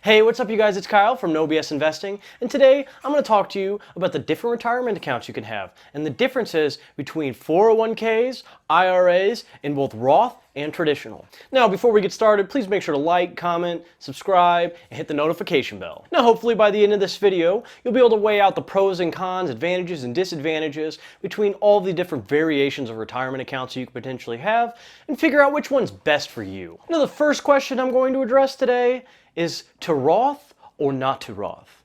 Hey, what's up you guys? It's Kyle from No BS Investing, and today I'm going to talk to you about the different retirement accounts you can have and the differences between 401ks, IRAs, in both Roth and traditional. Now, before we get started, please make sure to like, comment, subscribe, and hit the notification bell. Now, hopefully by the end of this video, you'll be able to weigh out the pros and cons, advantages and disadvantages between all the different variations of retirement accounts you could potentially have and figure out which one's best for you. Now, the first question I'm going to address today is to Roth or not to Roth?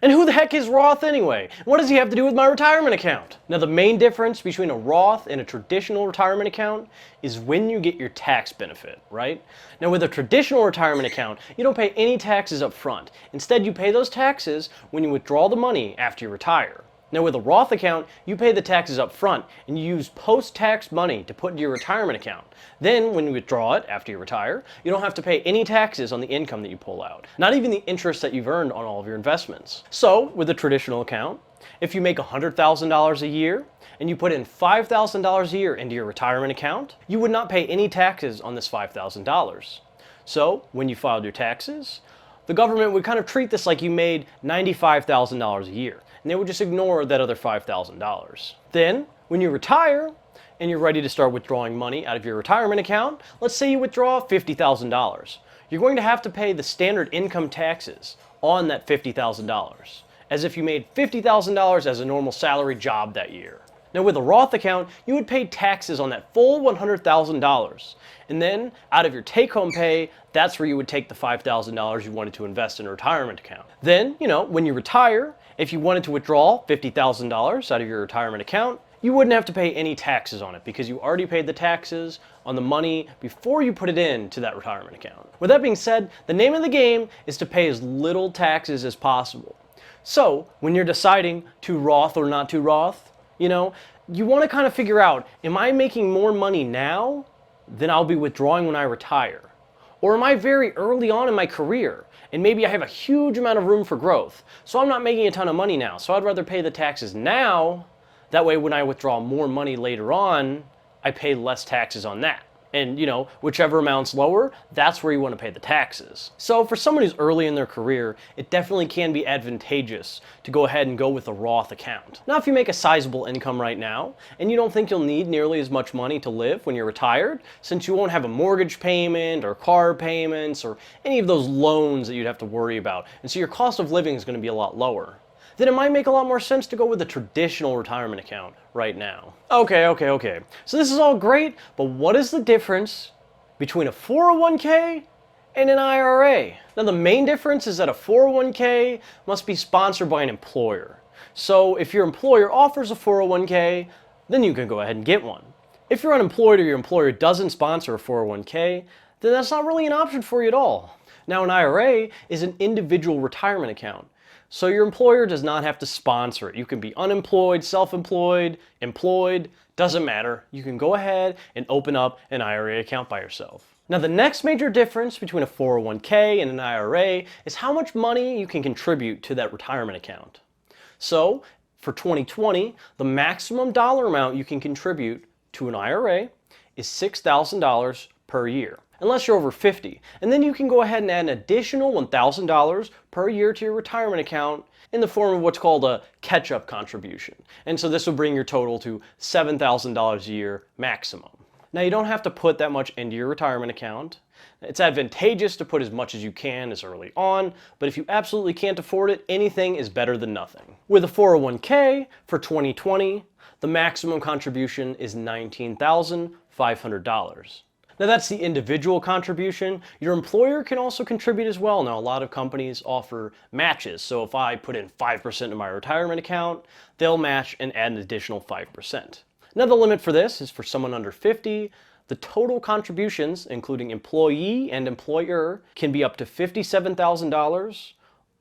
And who the heck is Roth anyway? What does he have to do with my retirement account? Now, the main difference between a Roth and a traditional retirement account is when you get your tax benefit, right? Now, with a traditional retirement account, you don't pay any taxes up front. Instead, you pay those taxes when you withdraw the money after you retire. Now, with a Roth account, you pay the taxes up front and you use post-tax money to put into your retirement account. Then, when you withdraw it after you retire, you don't have to pay any taxes on the income that you pull out, not even the interest that you've earned on all of your investments. So, with a traditional account, if you make $100,000 a year and you put in $5,000 a year into your retirement account, you would not pay any taxes on this $5,000. So, when you filed your taxes, the government would kind of treat this like you made $95,000 a year. And they would just ignore that other $5,000. Then, when you retire and you're ready to start withdrawing money out of your retirement account, let's say you withdraw $50,000. You're going to have to pay the standard income taxes on that $50,000, as if you made $50,000 as a normal salary job that year. Now, with a Roth account, you would pay taxes on that full $100,000. And then, out of your take-home pay, that's where you would take the $5,000 you wanted to invest in a retirement account. Then, when you retire, if you wanted to withdraw $50,000 out of your retirement account, you wouldn't have to pay any taxes on it because you already paid the taxes on the money before you put it into that retirement account. With that being said, the name of the game is to pay as little taxes as possible. So, when you're deciding to Roth or not to Roth, you want to kind of figure out, am I making more money now than I'll be withdrawing when I retire? Or am I very early on in my career and maybe I have a huge amount of room for growth, so I'm not making a ton of money now, so I'd rather pay the taxes now, that way when I withdraw more money later on, I pay less taxes on that. And whichever amount's lower, that's where you want to pay the taxes. So for someone who's early in their career, it definitely can be advantageous to go ahead and go with a Roth account. Now, if you make a sizable income right now, and you don't think you'll need nearly as much money to live when you're retired, since you won't have a mortgage payment or car payments or any of those loans that you'd have to worry about, and so your cost of living is going to be a lot lower, then it might make a lot more sense to go with a traditional retirement account right now. Okay. So this is all great, but what is the difference between a 401k and an IRA? Now, the main difference is that a 401k must be sponsored by an employer. So if your employer offers a 401k, then you can go ahead and get one. If you're unemployed or your employer doesn't sponsor a 401k, then that's not really an option for you at all. Now, an IRA is an individual retirement account. So your employer does not have to sponsor it. You can be unemployed, self-employed, employed, doesn't matter. You can go ahead and open up an IRA account by yourself. Now, the next major difference between a 401k and an IRA is how much money you can contribute to that retirement account. So for 2020, the maximum dollar amount you can contribute to an IRA is $6,000 per year, unless you're over 50. And then you can go ahead and add an additional $1,000 per year to your retirement account in the form of what's called a catch-up contribution. And so this will bring your total to $7,000 a year maximum. Now, you don't have to put that much into your retirement account. It's advantageous to put as much as you can as early on, but if you absolutely can't afford it, anything is better than nothing. With a 401k for 2020, the maximum contribution is $19,500. Now, that's the individual contribution. Your employer can also contribute as well. Now, a lot of companies offer matches. So if I put in 5% in my retirement account, they'll match and add an additional 5%. Now, the limit for this is for someone under 50. The total contributions, including employee and employer, can be up to $57,000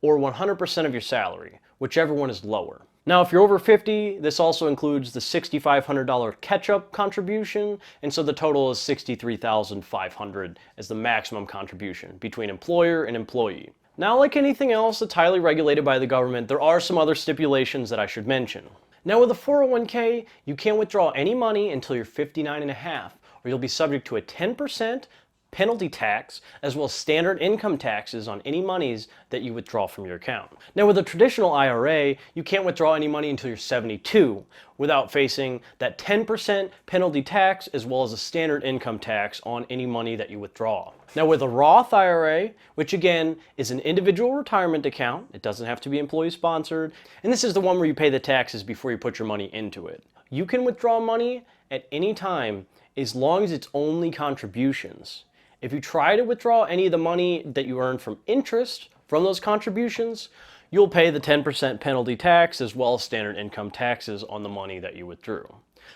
or 100% of your salary, whichever one is lower. Now, if you're over 50, this also includes the $6,500 catch-up contribution, and so the total is $63,500 as the maximum contribution between employer and employee. Now, like anything else that's highly regulated by the government, there are some other stipulations that I should mention. Now, with a 401k, you can't withdraw any money until you're 59 and a half, or you'll be subject to a 10% penalty tax, as well as standard income taxes on any monies that you withdraw from your account. Now with a traditional IRA, you can't withdraw any money until you're 72 without facing that 10% penalty tax as well as a standard income tax on any money that you withdraw. Now with a Roth IRA, which again is an individual retirement account, it doesn't have to be employee sponsored, and this is the one where you pay the taxes before you put your money into it. You can withdraw money at any time as long as it's only contributions. If you try to withdraw any of the money that you earn from interest from those contributions, you'll pay the 10% penalty tax as well as standard income taxes on the money that you withdrew.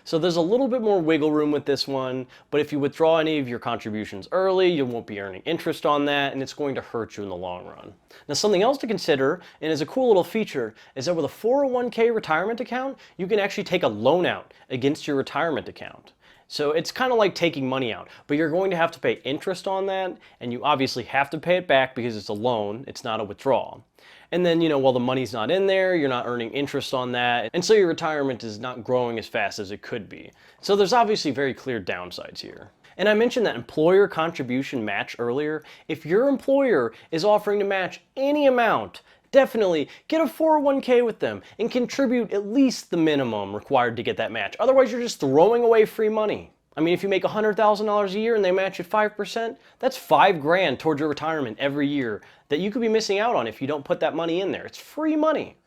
So there's a little bit more wiggle room with this one, but if you withdraw any of your contributions early, you won't be earning interest on that, and it's going to hurt you in the long run. Now something else to consider, and is a cool little feature, is that with a 401k retirement account, you can actually take a loan out against your retirement account. So it's kind of like taking money out, but you're going to have to pay interest on that, and you obviously have to pay it back because it's a loan, it's not a withdrawal. And then, while the money's not in there, you're not earning interest on that, and so your retirement is not growing as fast as it could be. So there's obviously very clear downsides here. And I mentioned that employer contribution match earlier. If your employer is offering to match any amount, definitely get a 401k with them and contribute at least the minimum required to get that match. Otherwise, you're just throwing away free money. I mean, if you make $100,000 a year and they match at 5%, that's $5,000 towards your retirement every year that you could be missing out on if you don't put that money in there. It's free money.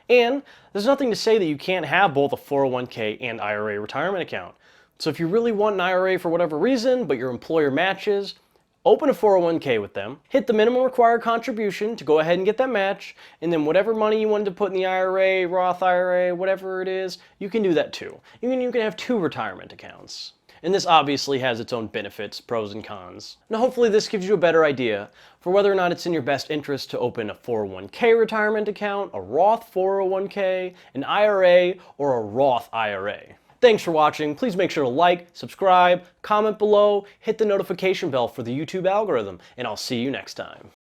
And there's nothing to say that you can't have both a 401k and IRA retirement account. So if you really want an IRA for whatever reason, but your employer matches, open a 401k with them, hit the minimum required contribution to go ahead and get that match, and then whatever money you wanted to put in the IRA, Roth IRA, whatever it is, you can do that too. You can have 2 retirement accounts. And this obviously has its own benefits, pros and cons. Now hopefully this gives you a better idea for whether or not it's in your best interest to open a 401k retirement account, a Roth 401k, an IRA, or a Roth IRA. Thanks for watching. Please make sure to like, subscribe, comment below, hit the notification bell for the YouTube algorithm, and I'll see you next time.